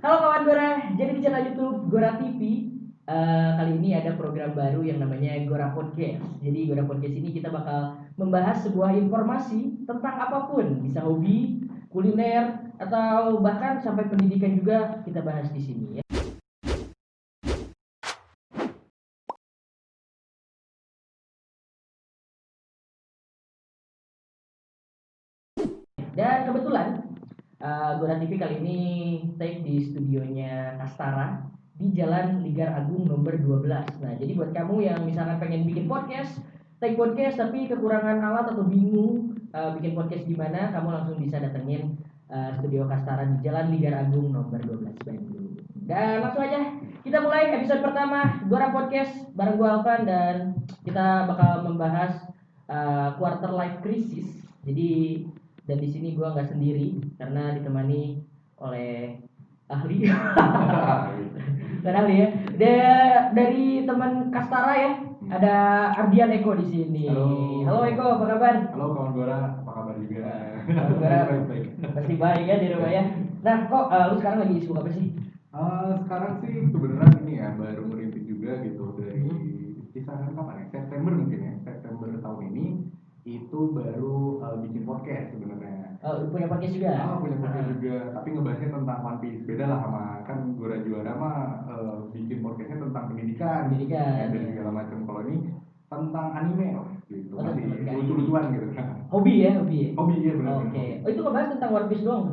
Halo kawan Gora, jadi di channel YouTube Gora TV kali ini ada program baru yang namanya Gora Podcast. Jadi Gora Podcast ini kita bakal membahas sebuah informasi tentang apapun, bisa hobi, kuliner, atau bahkan sampai pendidikan juga kita bahas di sini ya. Dan kebetulan Gora TV kali ini take di studionya Kastara di Jalan Ligar Agung nomor 12. Nah, jadi buat kamu yang misalkan pengen bikin podcast, take podcast tapi kekurangan alat atau bingung bikin podcast di mana, kamu langsung bisa datengin studio Kastara di Jalan Ligar Agung nomor 12 Bandung. Dan langsung aja kita mulai episode pertama Gora Podcast bareng gue Alvan, dan kita bakal membahas quarter life crisis. Jadi dan di sini gue nggak sendiri karena ditemani oleh ahli dan ahli ya. Dari teman Kastara ya, ada Ardian Eko di sini. Halo Eko, apa kabar? Halo kawan Gora, apa kabar juga? Kawan Gora baik. pasti baik ya di rumah ya. Nah kok lu sekarang lagi sibuk apa sih? Sekarang sih kebenaran ini ya baru merintis juga gitu dari kisaran kapan ya? September mungkin ya, September tahun ini itu baru bikin podcast sebenarnya. Oh, punya podcast juga? Punya podcast juga, tapi ngebahasnya tentang One Piece. Beda lah sama kan Gora Juara mah bikin podcastnya tentang pendidikan ya, dan segala macam. Kalau ini tentang anime lah gitu, masih lucu-lucuan gitu. Hobi ya, hobi ya? Hobi ya benar. Oke. Oh, itu ngebahas tentang One Piece doang?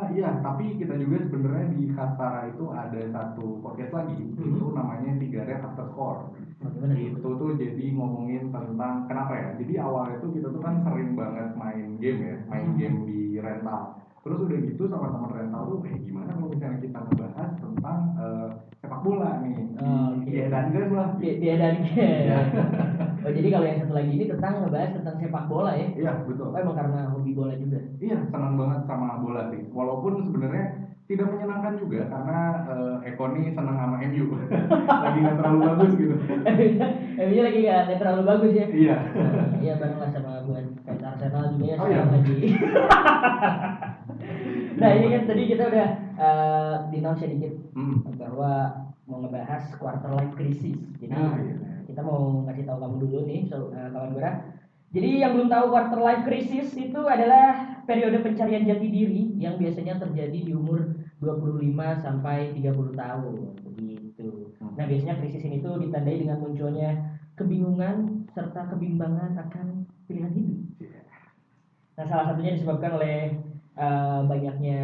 Iya, tapi kita juga sebenarnya di Kastara itu ada satu podcast lagi, itu namanya Sigaret After Score. Itu tuh jadi ngomongin tentang kenapa ya? Jadi awalnya tuh kita tuh kan sering banget main game ya, main game di rental. Terus udah gitu sama teman rental tuh, gimana kalau misalnya kita ngebahas tentang sepak bola nih, diedankan lah. Diedankan. Oh, jadi kalau yang satu lagi ini tentang ngebahas tentang sepak bola ya? Iya, betul. Oh, emang karena hobi bola juga? Iya, senang banget sama bola sih. Walaupun sebenarnya tidak menyenangkan juga karena Eko nih senang sama MU. Lagi nggak terlalu bagus gitu. MU lagi nggak terlalu bagus ya? Iya. Iya, bareng lah sama gue. Kayak Arsenal juga ya sekarang lagi. Nah, ini kan tadi kita udah di-announce sedikit bahwa mau ngebahas quarter life crisis. Jadi kita mau ngasih tahu kamu dulu nih, kawan Gora. Jadi yang belum tahu quarter life crisis itu adalah periode pencarian jati diri yang biasanya terjadi di umur 25 sampai 30 tahun begitu. Nah, biasanya krisis ini tuh ditandai dengan munculnya kebingungan serta kebimbangan akan pilihan hidup. Nah, salah satunya disebabkan oleh banyaknya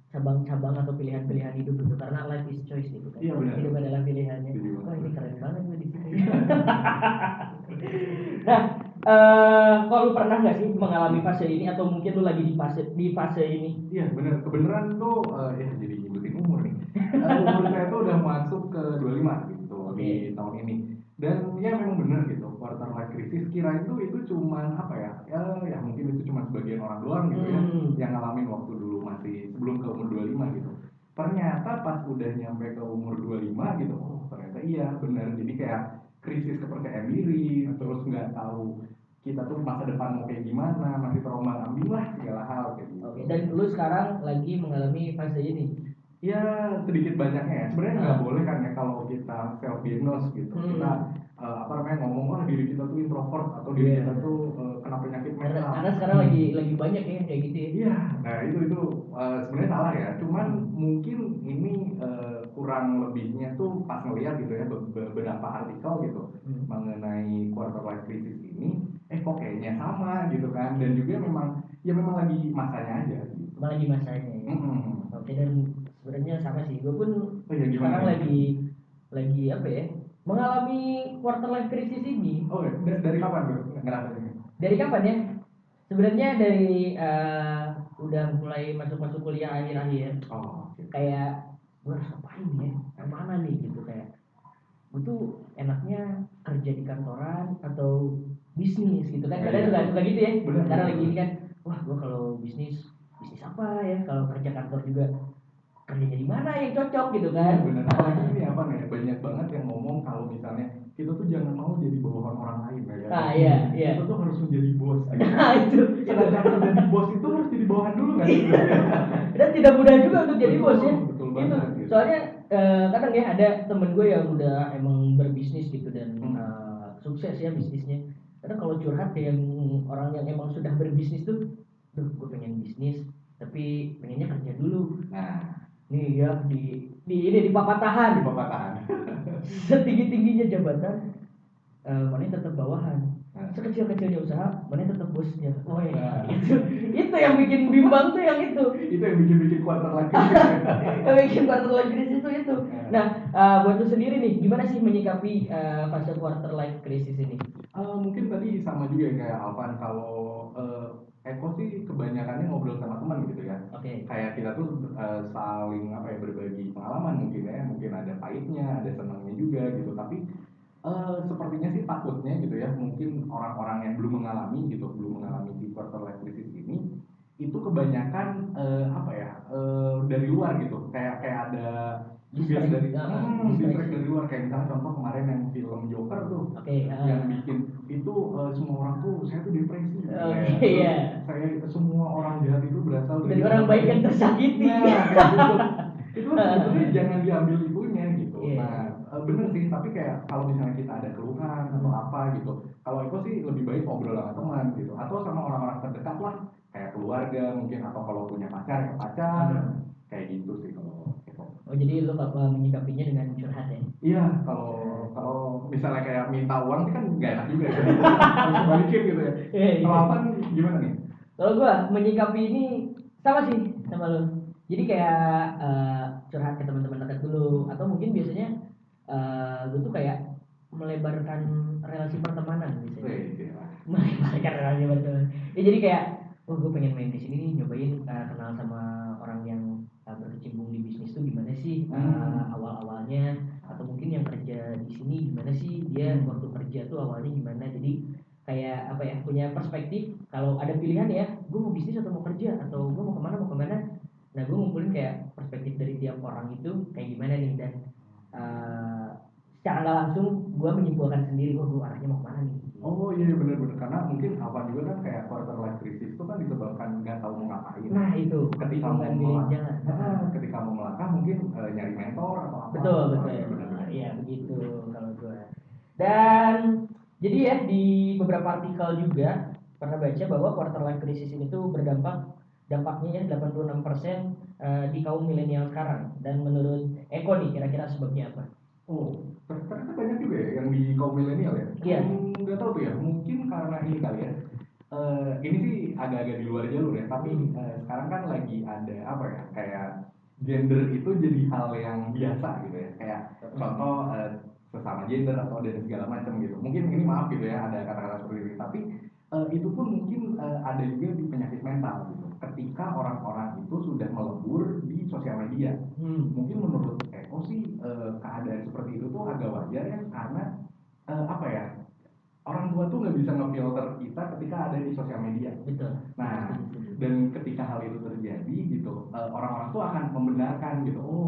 cabang-cabang atau pilihan-pilihan hidup itu, karena life is choice gitu kan. Iya, benar. Hidup adalah pilihannya. Wah, ini keren banget gue di sini. Nah, kok lu pernah nggak sih mengalami fase ini atau mungkin lu lagi di fase ini? Iya, benar. Kebenaran tuh jadi nyebutin umur nih. Umur saya tuh udah masuk ke 25 gitu di tahun ini. Dan ya memang benar gitu. Quarter life crisis kirain tuh itu cuman apa ya? Ya mungkin itu cuma sebagian orang doang gitu ya yang ngalamin waktu dulu masih sebelum ke umur 25 gitu. Ternyata pas udah nyampe ke umur 25 gitu, ternyata iya benar. Jadi kayak krisis kepercayaan diri, terus nggak tahu kita tuh masa depan mau kayak gimana, masih terombang ambing lah segala hal kayak gitu. Oke, dan lu sekarang lagi mengalami fase ini? Ya sedikit banyaknya ya. Sebenarnya nggak boleh kan ya kalau kita self diagnose gitu. Kita ngomong wah diri kita tuh introvert atau diri kita tuh kena penyakit mental. Karena sekarang lagi banyak ya kayak gitu ya. Iya, nah itu sebenarnya salah ya. Cuman mungkin ini kurang lebihnya tuh pas ngeliat gitu ya beberapa artikel gitu mengenai quarter life crisis ini, kok kayaknya sama gitu kan. Dan juga memang lagi masanya aja gitu. Lagi masanya ya. Oke, dan sebenarnya sama sih, gue pun sekarang lagi apa ya, mengalami quarter life crisis ini. Dari kapan bro ngerasanya? Dari kapan ya? Sebenarnya dari udah mulai masuk kuliah akhir-akhir. Kayak gue harus ngapain ya? Kemana nih gitu, kayak gue tuh enaknya kerja di kantoran atau bisnis gitu kan. Kadang suka gitu ya. Sekarang lagi ini kan, wah gue kalau bisnis apa ya? Kalau kerja kantor juga kerjanya di mana yang cocok gitu kan. Benar. Apalagi ini apa nih, banyak banget yang ngomong kalau misalnya kita tuh jangan mau jadi bawahan orang lain ya. Iya. Kita tuh harus menjadi bos. Itu. Sedangkan menjadi bos itu harus jadi bawahan dulu kan. Dan tidak mudah juga untuk jadi bos ya. Betul betul Itu banget gitu. soalnya kadang ya ada temen gue yang udah emang berbisnis gitu dan sukses ya bisnisnya. Kadang kalau curhat yang orang yang emang sudah berbisnis tuh, duh gue pengen bisnis tapi pengennya kerja dulu. Nah, Nih ya di papatahan di pepatahan. setinggi tingginya jabatan, mana tetap bawahan. Nah, Sekecil-kecilnya usaha, mana tetap bosnya. Oh nah, itu yang bikin bimbang tuh yang itu. itu yang bikin quarter life crisis ya. Yang bikin quarter life crisis itu. Nah, buat lu sendiri nih, gimana sih menyikapi fase quarter life crisis ini? Mungkin tadi sama juga ya kayak Alvan, kalau Eko sih kebanyakannya ngobrol sama teman gitu ya. Oke. Kayak kita tuh saling apa ya, berbagi pengalaman mungkin ya, mungkin ada pahitnya, ada senangnya juga gitu. Tapi sepertinya sih takutnya gitu ya, mungkin orang-orang yang belum mengalami si quarter life crisis ini, itu kebanyakan apa ya, dari luar gitu, kayak ada Distract, distract distraction. dari luar, kayak misalnya contoh kemarin yang film Joker tuh, Oke, yang bikin itu semua orang tuh saya tuh depresi gitu ya. oke, Terus iya. saya semua orang jahat itu berasal Dari orang baik yang tersakiti. nah kayak gitu. Itu kan sebetulnya jangan diambil itunya gitu. Iya. Nah bener sih, tapi kayak kalau misalnya kita ada keluhan atau apa gitu, kalau itu sih lebih baik ngobrol sama teman gitu, atau sama orang-orang terdekat lah, kayak keluarga mungkin, atau kalau punya pacar ya pacar, kayak gitu sih kalau Eko. Oh jadi lu menyikapinya dengan curhat ya? Iya, kalau kalau misalnya kayak minta uang sih kan nggak enak juga ya, harus balikin gitu ya. Iya, iya. Kalau Alvan gimana nih? Kalau gua menyikapi ini sama sih sama lu. Jadi kayak curhat ke teman-teman dekat dulu, atau mungkin biasanya gua tuh kayak melebarkan relasi pertemanan biasanya. Wih, gila. Melebarkan relasi pertemanan. Ya jadi kayak, oh gue pengen main di sini nih, nyobain kenal sama orang yang berkecimpung di bisnis tuh gimana sih awal-awalnya, atau mungkin yang kerja di sini gimana sih dia waktu kerja tuh awalnya gimana. Jadi kayak apa ya, punya perspektif kalau ada pilihan ya, gue mau bisnis atau mau kerja atau gue mau kemana. Nah gue ngumpulin kayak perspektif dari tiap orang itu kayak gimana nih, dan uh, secara nggak langsung gue menyimpulkan sendiri, oh gue arahnya mau kemana nih. Oh iya benar-benar, karena mungkin Alvan juga kan kayak quarter life crisis itu kan disebabkan nggak tahu mau ngapain. Nah itu Ketika mau kebingungan milih jalan. ketika mau melangkah mungkin nyari mentor atau apa. Betul Oh, betul. iya, benar-benar. Iya begitu kalau gue. Dan jadi ya di beberapa artikel juga pernah baca bahwa quarter life crisis ini tuh dampaknya ya 86% di kaum milenial sekarang. Dan menurut Eko nih kira-kira sebabnya apa? Oh, ternyata banyak juga ya yang di kaum milenial ya. Iya. Nggak tahu tuh ya, mungkin karena ini kali ya. Ini sih agak-agak di luar jalur ya, tapi sekarang kan lagi ada apa ya, kayak gender itu jadi hal yang biasa gitu ya. Kayak contoh sesama gender atau dan segala macam gitu. Mungkin ini maaf gitu ya, ada kata-kata seperti ini, tapi itu pun mungkin ada juga di penyakit mental gitu. Ketika orang-orang itu sudah melebur di sosial media, mungkin menurut Eko sih keadaan seperti itu tuh agak wajar ya, karena apa ya, orang tua tuh nggak bisa ngefilter kita ketika ada di sosial media. Betul. Nah, dan ketika hal itu terjadi gitu, orang-orang tuh akan membenarkan gitu, oh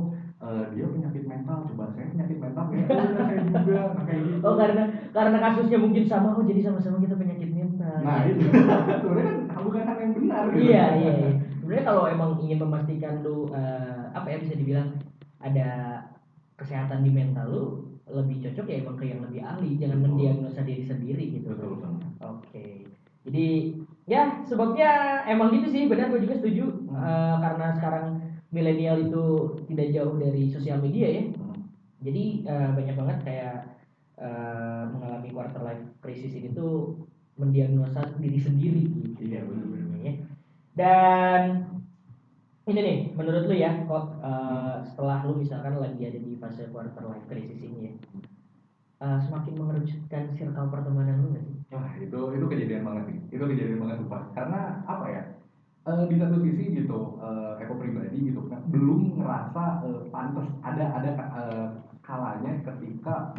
dia penyakit mental, coba saya penyakit mental ya, oh udah saya juga, nah, kayak gitu. Oh karena kasusnya mungkin sama, oh jadi sama-sama kita penyakit mental. Nah itu sebenarnya kan bukan hal yang benar gitu. Iya. Sebenarnya kalau emang ingin memastikan lu apa ya, bisa dibilang ada kesehatan di mental lu, lebih cocok ya emang ke yang lebih ahli, jangan mendiagnosa diri sendiri gitu. Betul. Oke. Jadi ya sebabnya emang gitu sih, benar gue juga setuju. Karena sekarang milenial itu tidak jauh dari sosial media ya. Jadi banyak banget kayak mengalami quarter life crisis ini tuh mendiagnosa diri sendiri gitu. Iya benar. Ya. Dan ini nih menurut lu ya kok setelah lu misalkan lagi ada di fase quarter life crisis ini ya, semakin mengerucutkan circle pertemanan lu nggak sih? Wah itu kejadian banget sih, itu kejadian banget sumpah. Karena apa ya, di satu sisi gitu, Eko pribadi gitu kan belum ngerasa pantas, ada kalanya ketika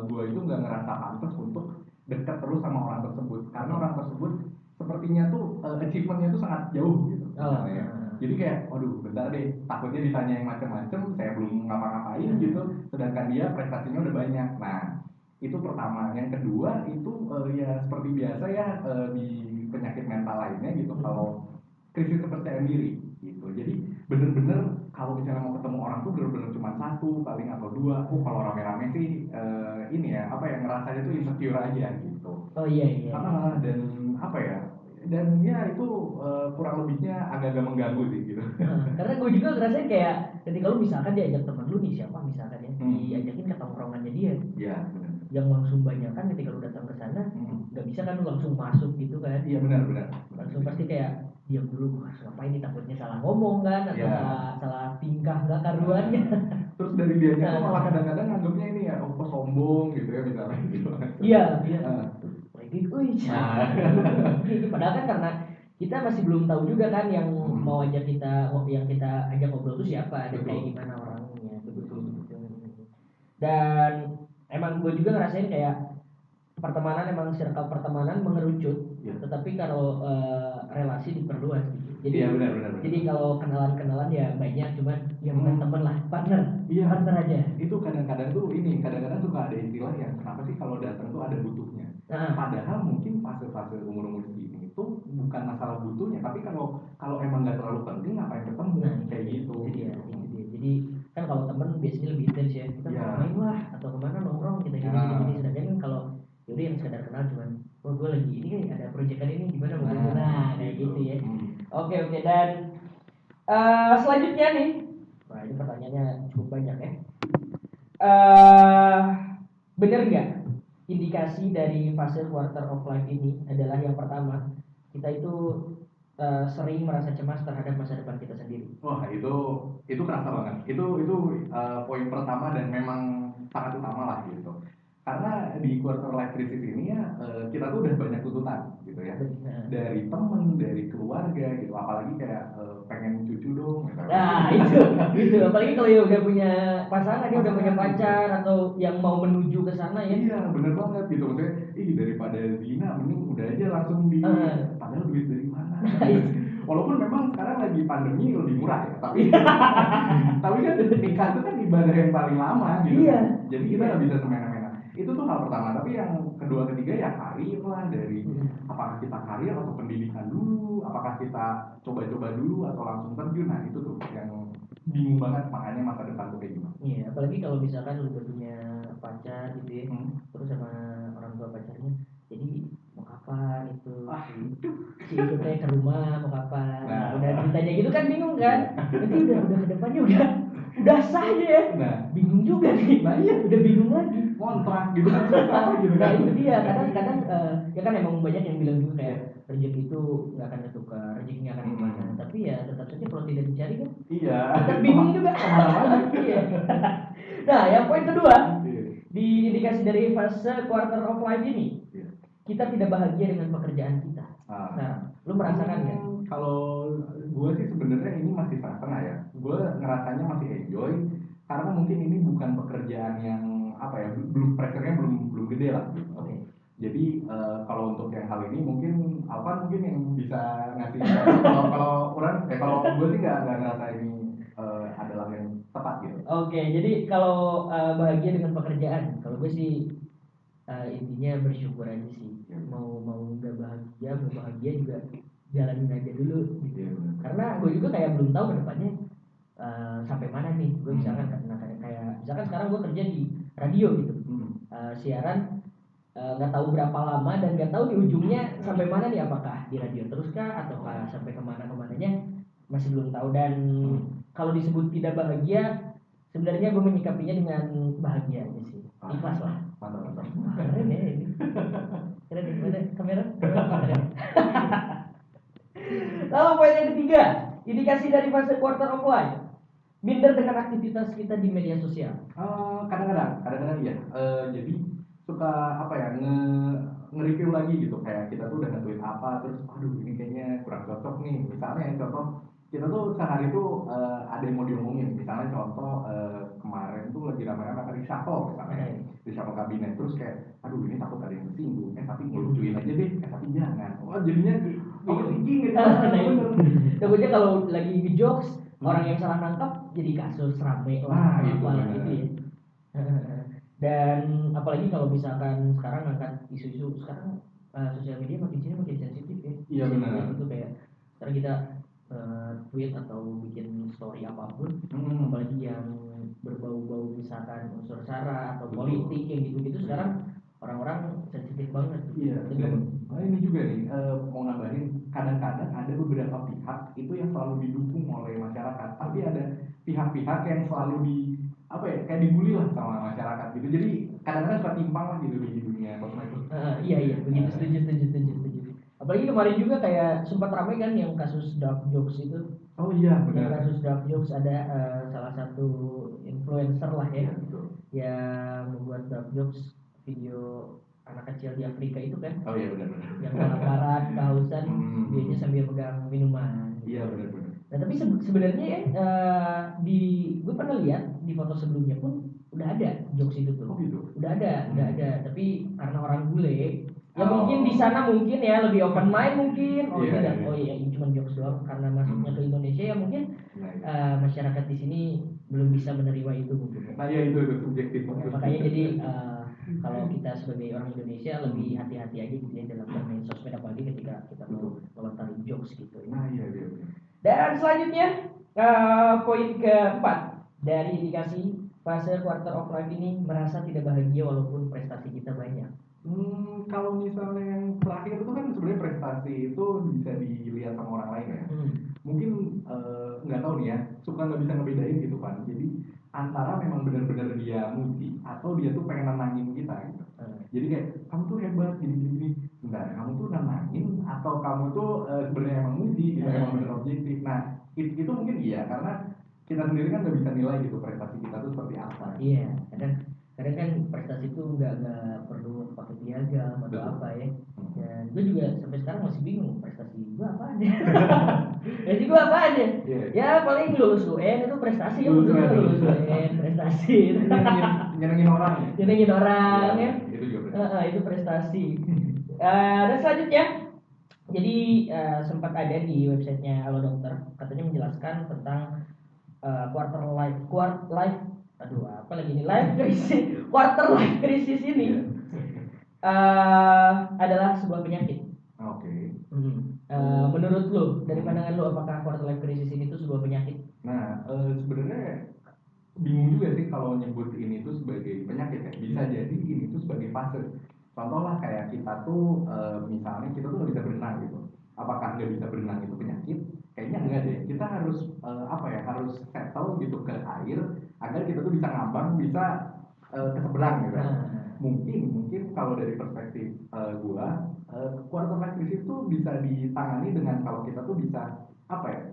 gue itu nggak ngerasa pantas untuk dekat terus sama orang tersebut, karena orang tersebut sepertinya tuh achievementnya tuh sangat jauh gitu misalnya ya. Jadi kayak, waduh bentar deh, takutnya ditanya yang macam-macam, saya belum ngapa-ngapain gitu, sedangkan dia prestasinya udah banyak. Nah itu pertama. Yang kedua itu ya seperti biasa ya, di penyakit mental lainnya gitu, kalau krisis kepercayaan diri gitu. Jadi bener-bener kalau misalnya mau ketemu orang tuh bener-bener cuma satu paling atau dua. Kalau rame-rame sih ini ya apa ya ngerasanya tuh insecure aja gitu. Oh iya iya. Dan apa ya? Dan ya itu kurang lebihnya agak-agak mengganggu sih gitu. Karena gue juga ngerasain kayak ketika lu misalkan diajak temen lu nih siapa misalkan ya, diajakin ke tongkrongannya dia. Iya benar. Yang langsung banyak kan ketika lu datang ke sana, nggak bisa kan lu langsung masuk gitu kan? Iya benar. Langsung pasti kayak diam dulu, gue harus ngapain nih, takutnya salah ngomong kan atau salah tingkah nggak karuannya. Terus dari dianya tuh malah kadang-kadang nganggapnya ini ya oh sombong gitu ya misalnya gitu. Iya. Lagi, padahal kan karena kita masih belum tahu juga kan yang mau ajak kita, yang kita ajak ngobrol tuh siapa dan kayak gimana orangnya, betul. Dan emang gue juga ngerasain kayak pertemanan, emang circle pertemanan mengerucut, tetapi kalau relasi diperluas gitu. Jadi benar. Jadi kalau kenalan ya banyak, cuman ya bukan temen lah, partner aja. Itu kadang-kadang tuh ini, kadang-kadang suka ada istilah yang kenapa sih kalau datang tuh ada butuhnya. Padahal mungkin fase-fase umur segini itu bukan masalah butuhnya, tapi kalau emang nggak terlalu penting ngapain ketemu kayak gitu. Jadi kan kalau temen biasanya lebih intens ya, kita main lah atau kemana nongkrong kita gini. Sedangkan kalau yaudah yang sekedar kenal cuman gue lagi ini ada proyekan ini gimana mau kayak gitu ya. Oke dan selanjutnya nih, wah ini pertanyaannya cukup banyak ya. Bener nggak indikasi dari fase quarter of life ini adalah yang pertama kita itu sering merasa cemas terhadap masa depan kita sendiri? Wah itu kerasa banget. Itu poin pertama dan memang sangat utama lah gitu. Karena di quarter life crisis ini ya kita tuh udah banyak tuntutan gitu ya. Dari temen, dari keluarga gitu. Apalagi kayak pengen cucu dong misalnya. Nah itu apalagi kalau ya udah punya pasangan, dia udah punya pacar atau yang mau menuju ke sana ya. Iya bener banget gitu. Maksudnya daripada zina mending udah aja langsung padahal duit dari mana. Walaupun memang sekarang lagi pandemi lebih murah ya, tapi kan nikah itu kan ibadah yang paling lama gitu. Jadi kita nggak bisa semena-mena. Itu tuh hal pertama. Tapi yang kedua ketiga ya karir lah, dari apakah kita karir atau pendidikan dulu, apakah kita coba-coba dulu atau langsung terjun. Nah itu tuh yang bingung banget, makanya masa depan tuh kayak gimana. Iya, apalagi kalau misalkan lu udah punya pacar gitu ya, terus sama orang tua pacarnya, jadi mau kapan itu si itu teh ke rumah mau kapan. Nah, udah ditanya gitu kan bingung kan, nanti udah ke depannya udah sah aja ya. Bingung juga nih. Udah bingung lagi kontrak gitu kan susah gitu kan. Nah itu dia, kadang ya kan emang banyak yang bilang juga kayak rezeki itu nggak akan ketukar, rezekinya akan kemana, tapi ya tetap saja kalau tidak dicari kan tetap bingung juga. Iya. Nah yang poin kedua di indikasi dari fase quarter of life ini, kita tidak bahagia dengan pekerjaan kita. Nah lu merasakan nggak? Kalau gue sih sebenarnya ini masih setengah ya. Gue ngerasanya masih enjoy karena mungkin ini bukan pekerjaan yang apa ya, belum pressure-nya belum gede lah gitu. Jadi kalau untuk yang hal ini mungkin Alvan mungkin yang bisa ngasih kalau orang kalau gue sih nggak ngerasa ini adalah yang tepat gitu. Jadi kalau bahagia dengan pekerjaan, kalau gue sih intinya bersyukur aja sih. Mau nggak bahagia, mau bahagia juga jalanin aja dulu gitu. Karena gue juga kayak belum tahu kedepannya sampai mana nih. Gue misalkan kayak misalkan sekarang gue kerja di radio gitu, siaran nggak tahu berapa lama dan nggak tahu di ujungnya sampai mana nih, apakah di radio teruskah ataukah sampai kemananya masih belum tahu. Dan kalau disebut tidak bahagia, sebenarnya gue menyikapinya dengan bahagia aja sih, ikhlas lah. Mantap. Keren ya ini. Keren ya, mana kamera? Lalu poin yang ketiga, indikasi dari fase quarter of life, minder dengan aktivitas kita di media sosial. Kadang-kadang iya. Jadi suka apa ya nge-review lagi gitu, kayak kita tuh udah nentuin apa terus aduh ini kayaknya kurang cocok nih. Misalnya yang contoh kita tuh sehari tuh ada yang mau diomongin, misalnya contoh kemarin tuh lagi rame-rame reshuffle misalnya, reshuffle kabinet, terus kayak aduh ini takut ada yang tersinggung, tapi ngelucuin aja deh, tapi jangan. Jadinya overthinking gitu. Takutnya kalau lagi ngejokes orang yang salah nangkap jadi kasus rame lah gitu ya. Dan apalagi kalau misalkan sekarang angkat isu-isu sekarang sosial media makin sini makin sensitif ya. Iya benar. Itu kayak sekarang kita tweet atau bikin story apapun, apalagi yang berbau-bau misalkan unsur sara atau politik yang gitu-gitu sekarang orang-orang sensitif banget. Iya. Dan ini juga nih mau nambahin, kadang-kadang ada beberapa pihak itu yang selalu didukung oleh masyarakat, tapi ada pihak-pihak yang selalu apa ya, kayak dibully lah sama masyarakat gitu. Jadi kadang-kadang suka timpang lah gitu di dunia sosmed itu. Iya begitu, setuju. Apalagi kemarin juga kayak sempat ramai kan yang kasus dark jokes itu. Oh iya Yang benar. kasus dark jokes ada salah satu influencer lah ya, Iya, betul. yang membuat dark jokes video anak kecil di Afrika itu kan, Oh iya benar. yang kelaparan, kehausan, dianya sambil pegang minuman. Iya benar. Nah tapi sebenarnya ya di gue pernah lihat di foto sebelumnya pun udah ada jokes itu tuh. Oh gitu. Udah ada. Tapi karena orang bule, ya Oh. mungkin di sana mungkin ya lebih open mind mungkin. Oh Iya, tidak, iya. oh iya ini cuma jokes doang karena masuknya ke Indonesia ya mungkin masyarakat di sini belum bisa menerima itu mungkin. Nah ya itu subjektif. Makanya jadi kalau kita sebagai orang Indonesia lebih hati-hati aja gitu ya dalam bermain sosmed, apalagi ketika kita mau melontarin jokes gitu ya. Nah iya. Dan selanjutnya poin keempat dari indikasi fase quarter of life ini merasa tidak bahagia walaupun prestasi kita banyak. Kalau misalnya yang terakhir itu kan sebenarnya prestasi itu bisa dilihat sama orang lain ya. Mungkin nggak tahu nih ya, suka nggak bisa ngebedain gitu kan. Jadi antara memang benar-benar dia muji atau dia tuh pengen nenangin kita gitu. Jadi kayak kamu tuh hebat gini. Bentar, kamu tuh nenangin atau kamu tuh sebenarnya emang muji gitu, emang benar objektif. Nah itu mungkin iya, karena kita sendiri kan nggak bisa nilai gitu prestasi kita tuh seperti apa. Iya, kadang kan prestasi itu nggak perlu pakai piagam atau apa ya. Dan gue juga sampai sekarang masih bingung prestasi gue apa aja. Prestasi gue apa aja? Ya paling lulus UN itu prestasi, ya lulus UN prestasi. Nyenengin orang. Nyenengin orang ya. Itu juga. Itu prestasi. Dan selanjutnya, jadi sempat ada di websitenya Halo Dokter, katanya menjelaskan tentang quarter life crisis ini adalah sebuah penyakit. Oke. Menurut lo, dari pandangan lo, apakah quarter life crisis ini tuh sebuah penyakit? Nah, sebenarnya bingung juga sih kalau nyebut ini tuh sebagai penyakit ya. Bisa jadi ini tuh sebagai fase. Contoh lah kayak kita tuh misalnya kita tuh nggak bisa berenang gitu. Apakah nggak bisa berenang itu penyakit? Kayaknya enggak deh. Kita harus harus settle gitu ke air agar kita tuh bisa ngambang, bisa ke seberang gitu. Mungkin kalau dari perspektif gua quarter life crisis itu bisa ditangani dengan kalau kita tuh bisa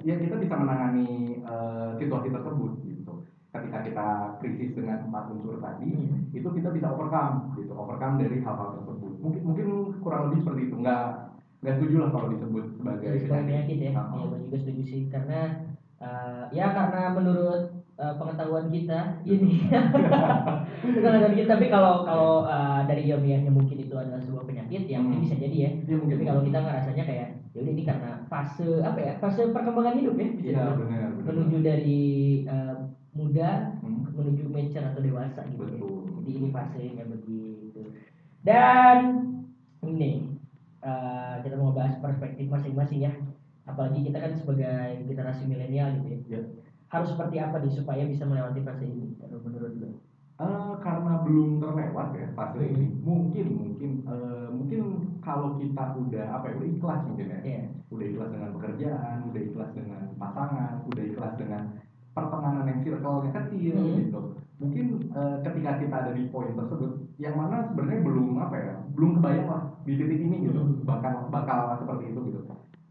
kita bisa menangani situasi tersebut gitu. Ketika kita krisis dengan 4 unsur tadi, itu kita bisa overcome dari hal-hal tersebut. Mungkin kurang lebih seperti itu. Nggak setuju lah kalau disebut sebagai penyakit ya. Iya, gue juga setuju sih karena karena menurut pengetahuan kita ini tapi kalau dari ilmiahnya mungkin itu adalah sebuah penyakit ya mungkin bisa jadi ya. Tapi kalau kita ngerasanya kayak ya udah ini karena fase perkembangan hidup ya, benar. Menuju dari muda menuju mature atau dewasa gitu. Betul. Jadi ini fasenya begitu. Dan ini kita mau bahas perspektif masing-masing ya. Apalagi kita kan sebagai generasi milenial gitu ya. Harus seperti apa nih supaya bisa melewati fase ini menurut lo? Karena belum terlewat ya fase ini. Mungkin kalau kita udah ikhlas mungkin ya. Udah ikhlas dengan pekerjaan, udah ikhlas dengan pasangan, udah ikhlas dengan pertemanan yang circle-nya kecil gitu. Mungkin ketika kita ada di poin tersebut, yang mana sebenarnya belum kebayang lah di titik ini gitu, bakal seperti itu gitu.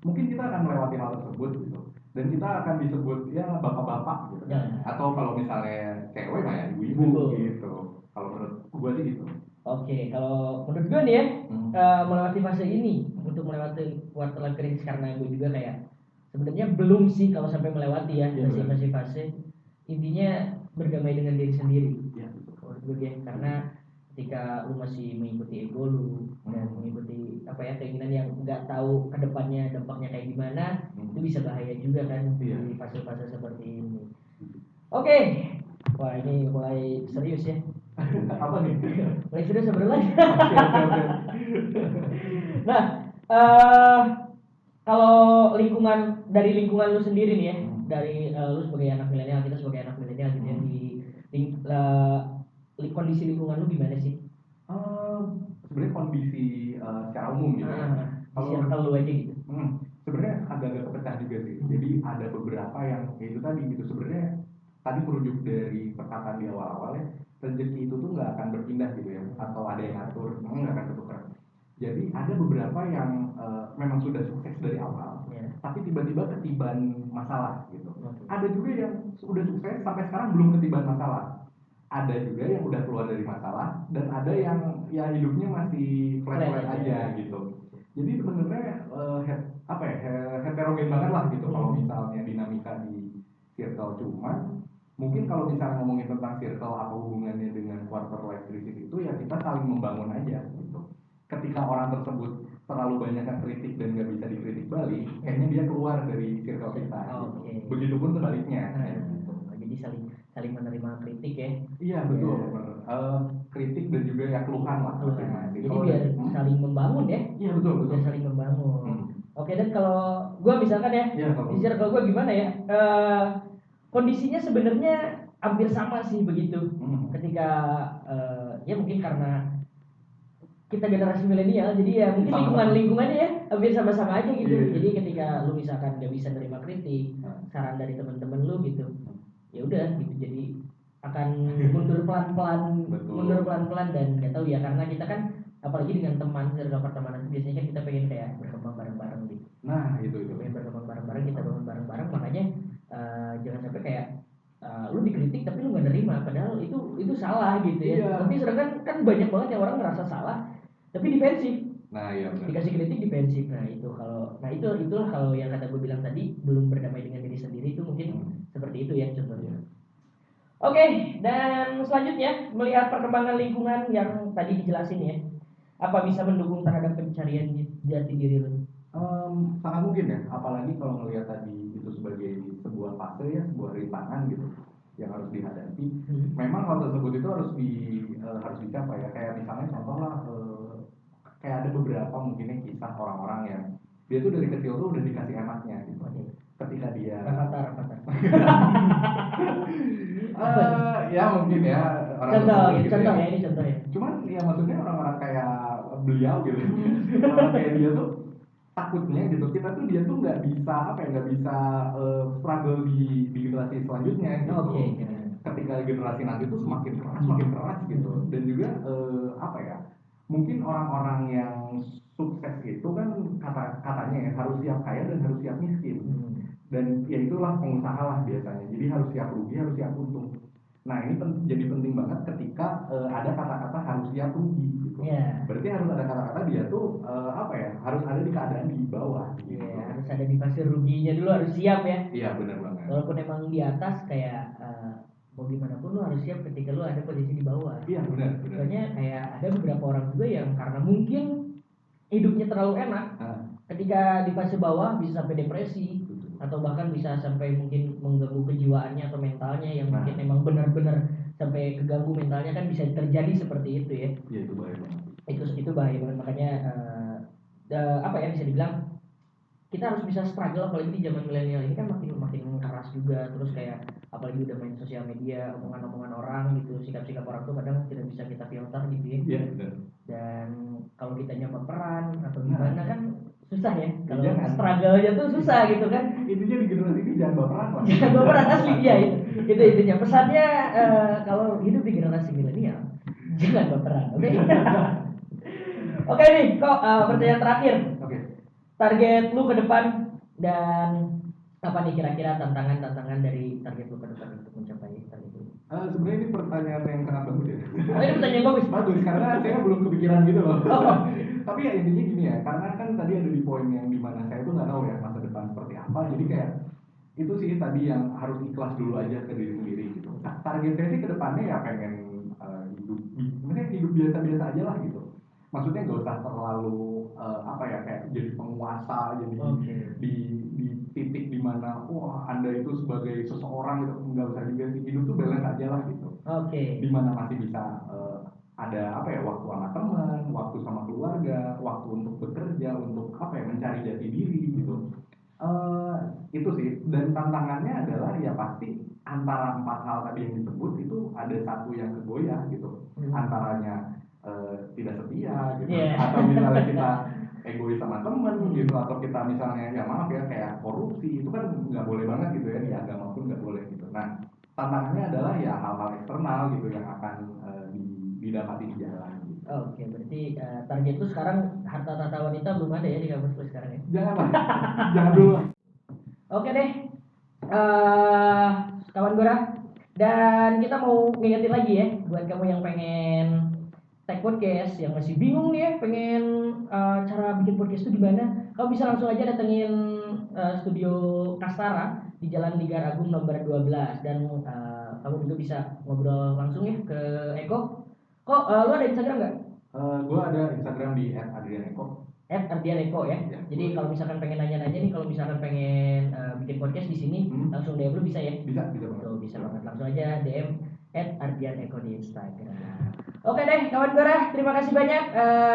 Mungkin kita akan melewati hal tersebut gitu, dan kita akan disebut ya bapak-bapak gitu, atau kalau misalnya cewek mah ya ibu-ibu gitu. Kalau menurut gua sih gitu. Oke, kalau menurut gua nih ya, melewati fase ini untuk melewati quarter life crisis, karena gua juga kayak sebenarnya belum sih kalau sampai melewati ya masih fase. Intinya berdamai dengan diri sendiri. Menurut gue ya, karena ketika lu masih mengikuti ego lu dan mengikuti keinginan yang nggak tahu kedepannya dampaknya kayak gimana, itu bisa bahaya juga kan di fase-fase seperti ini. Oke. Wah ini mulai serius ya. Apa nih? Mulai serius sebenarnya. Nah, kalau dari lingkungan lu sendiri nih ya, dari lu sebagai anak milenial, kita sebagai anak milenial gitu ya, kondisi lingkungan lu gimana sih? Sebenarnya kondisi secara umum gitu ya. Di circle lu aja gitu. Sebenarnya agak-agak kepecah juga sih. Jadi ada beberapa yang ya itu tadi gitu. Sebenarnya tadi merujuk dari perkataan di awal-awal ya, rezeki itu tuh nggak akan berpindah gitu ya, atau ada yang ngatur, memang nggak akan ketukar. Jadi ada beberapa yang memang sudah sukses dari awal, tapi tiba-tiba ketiban masalah gitu. Ada juga yang sudah sukses sampai sekarang belum ketiban masalah. Ada juga yang udah keluar dari masalah, dan ada yang ya hidupnya masih flat-flat aja gitu. Jadi sebenarnya heterogen banget lah gitu kalau misalnya dinamika di circle. Cuman mungkin kalau misalnya ngomongin tentang circle apa hubungannya dengan quarter life crisis itu, ya kita saling membangun aja gitu. Ketika orang tersebut terlalu banyak yang kritik dan nggak bisa dikritik balik, kayaknya dia keluar dari circle kita gitu. Begitupun sebaliknya gitu. Jadi saling menerima kritik ya. Iya betul. Kritik dan juga ya keluhan lah. Jadi biar saling membangun ya. Iya betul. Biar saling membangun. Oke, dan kalau gue misalkan ya, di circle gue gimana ya? Kondisinya sebenarnya hampir sama sih begitu. Ketika ya mungkin karena kita generasi milenial, jadi ya mungkin lingkungannya ya hampir sama-sama aja gitu. Jadi ketika lu misalkan gak bisa nerima kritik, saran dari teman-teman lu gitu, ya udah gitu, jadi akan mundur pelan-pelan dan nggak tahu ya, karena kita kan apalagi dengan teman circle pertemanan biasanya kan kita pengen kayak berkembang bareng-bareng gitu. Nah itu pengen berkembang bareng-bareng, kita bangun bareng-bareng, makanya jangan sampai kayak lu dikritik tapi lu nggak nerima, padahal itu salah gitu ya. Tapi sedangkan kan banyak banget yang orang ngerasa salah tapi defensif. Nah iya benar. Dikasih kritik defensif. Itulah kalau yang kata gue bilang tadi, belum berdamai dengan diri sendiri, itu mungkin seperti itu ya contohnya. Oke, dan selanjutnya melihat perkembangan lingkungan yang tadi dijelasin ya, apa bisa mendukung terhadap pencarian jati diri lu? Sangat mungkin ya, apalagi kalau melihat tadi itu sebagai sebuah fase ya, sebuah rintangan gitu yang harus dihadapi. Memang hal tersebut itu harus dicapai ya. Kayak misalnya contoh lah, kayak ada beberapa mungkinnya kisah orang-orang yang dia tuh dari kecil tuh udah dikasih enaknya gitu. Ketika dia Rafathar. Ya mungkin ya contoh ya, ini contoh ya. Cuman ya maksudnya orang-orang kayak beliau gitu, orang kayak dia tuh takutnya gitu, dia tuh nggak bisa struggle di generasi selanjutnya gitu. Ketika generasi nanti tuh semakin keras gitu. Dan juga mungkin orang-orang yang sukses itu kan katanya ya harus siap kaya dan harus siap miskin. Dan ya itulah pengusaha lah biasanya, jadi harus siap rugi, harus siap untung. Nah ini jadi penting banget ketika ada kata-kata harus siap rugi gitu. Berarti harus ada kata-kata dia tuh harus ada di keadaan di bawah gitu. Harus ada di fase ruginya dulu, harus siap ya. Iya benar banget. Walaupun emang di atas kayak mau gimana pun lu harus siap ketika lu ada posisi di bawah. Iya benar. Soalnya kayak ada beberapa orang juga yang karena mungkin hidupnya terlalu enak, ketika di fase bawah bisa sampai depresi, atau bahkan bisa sampai mungkin mengganggu kejiwaannya atau mentalnya, yang mungkin emang benar-benar sampai keganggu mentalnya, kan bisa terjadi seperti itu ya. Iya itu bahaya banget. Itu bahaya banget, makanya bisa dibilang kita harus bisa struggle, apalagi di zaman milenial ini kan makin keras juga. Terus kayak apalagi udah main sosial media, omongan-omongan orang gitu, sikap-sikap orang tuh kadang tidak bisa kita filter gitu ya. Iya benar. Dan kalau kitanya baperan atau gimana kan susah ya. Kalau struggle-nya tuh susah gitu kan. Intinya di generasi ini jangan baperan lah. Jangan baperan, asli ya itu intinya. Pesannya kalau hidup di generasi milenial jangan baperan, oke? Oke nih, kok pertanyaan terakhir. Target lu ke depan, dan apa nih kira-kira tantangan dari target lu ke depan untuk mencapai target itu? Sebenarnya ini pertanyaan yang sangat bagus ya. Ini pertanyaan yang bagus karena saya belum kepikiran gitu loh. Tapi ya intinya gini ya, karena kan tadi ada di poin yang dimana saya tuh nggak tahu ya masa depan seperti apa. Jadi kayak itu sih tadi yang harus ikhlas dulu aja ke diri sendiri gitu. Nah, target saya sih ke depannya ya pengen hidup biasa-biasa aja lah gitu. Maksudnya nggak usah terlalu kayak jadi penguasa, jadi di titik dimana Anda itu sebagai seseorang gitu, nggak usah juga sih. Hidup tuh balance aja lah gitu. Dimana masih bisa ada apa ya, waktu sama teman, waktu sama keluarga, waktu untuk bekerja, untuk apa ya, mencari jati diri gitu. Itu sih, dan tantangannya adalah ya pasti antara 4 hal tadi yang disebut itu ada satu yang kegoyah gitu. Antaranya tidak setia gitu, Iya. atau misalnya kita egois sama temen gitu, atau kita misalnya ya maaf ya kayak korupsi, itu kan nggak boleh banget gitu ya, di agama pun nggak boleh gitu. Nah, tantangannya adalah ya hal-hal eksternal gitu yang akan didapati di jalan gitu. Oke, berarti target lu sekarang harta tata wanita belum ada ya di kampus lu sekarang ya? Janganlah, jangan dulu lah. Oke deh, kawan Gora. Dan kita mau ngingetin lagi ya, buat kamu yang pengen tag podcast, yang masih bingung nih ya, pengen cara bikin podcast itu gimana, kamu bisa langsung aja datengin studio Kastara di Jalan Ligar Agung nomor 12. Dan kamu juga bisa ngobrol langsung ya ke Eko. Kok lu ada Instagram nggak? Gue ada Instagram di @adrianeko. @ardianeko ya. Jadi kalau misalkan pengen nanya-nanya nih, kalau misalkan pengen bikin podcast di sini, langsung DM lu bisa ya? Bisa banget. Tuh, bisa banget. Langsung aja DM @ardianeko di Instagram. Oke deh, kawan Gora, terima kasih banyak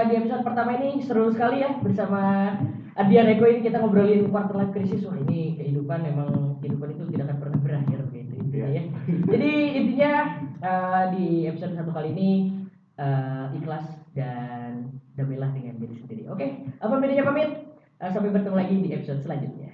di episode pertama ini, seru sekali ya bersama Ardian Eko ini. Kita ngobrolin quarter life crisis. Wah, ini kehidupan itu tidak akan pernah berakhir gitu intinya ya. Jadi intinya di episode 1 kali ini ikhlas dan damailah dengan diri sendiri. Oke, apa bedanya pamit? Sampai bertemu lagi di episode selanjutnya.